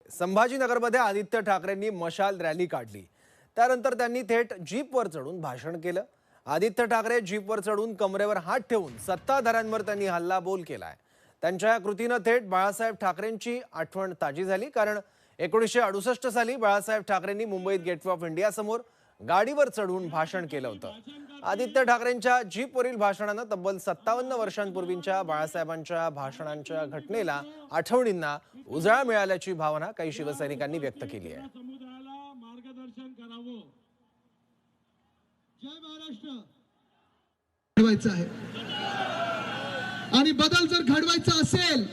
संभाजीनगरमध्ये आदित्य ठाकरेंनी मशाल रॅली काढली। त्यानंतर त्यांनी थेट जीपवर चढून भाषण केलं। आदित्य ठाकरे जीपवर चढून कमरेवर हात ठेवून सत्ताधाऱ्यांवर त्यांनी हल्लाबोल केलाय। त्यांच्या या कृतीने थेट बाळासाहेब ठाकरेंची आठवण ताजी झाली, कारण 1968 साली बाळासाहेब ठाकरेंनी मुंबईत गेटवे ऑफ इंडिया समोर गाडीवर चढून भाषण केलं होतं। आदित्य ठाकरेंच्या जीपवरील भाषणानं तब्बल 57 वर्षांपूर्वीच्या बाळासाहेबांच्या भाषणांच्या घटनेला आठवणींना उजाळा मिळाल्याची भावना काही शिवसैनिकांनी व्यक्त केली आहे। मार्गदर्शन करावं। जय महाराष्ट्र घडवायचं आहे आणि बदल जर घडवायचा असेल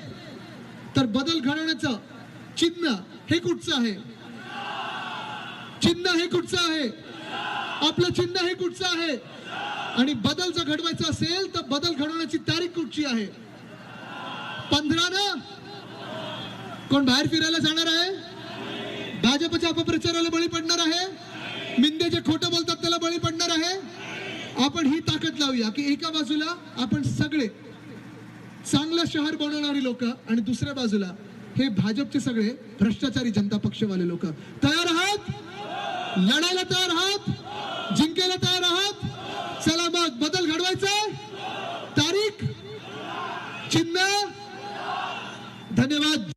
तर बदल घडवण्याचं चिन्ह हे कुठचं आहे? चिन्ह हे कुठचं आहे? आपलं चिन्ह हे कुठचं आहे? आणि बदल जर घडवायचा असेल तर बदल घडवण्याची तारीख कुठची आहे? 15 ना? कोण बाहेर फिरायला जाणार आहे? भाजपच्या अपप्रचाराला बळी पडणार आहे? मिंदे जे खोटं बोलतात त्याला बळी पडणार आहे? आपण ही ताकद लावूया की एका बाजूला आपण सगळे चांगलं शहर बनवणारी लोक आणि दुसऱ्या बाजूला हे भाजपचे सगळे भ्रष्टाचारी जनता पक्षवाले लोक। तयार आहात? लढायला तयार आहात? जिंकायला तयार आहात? चला मग बदल घडवायचा, तारीख, चिन्ह। धन्यवाद।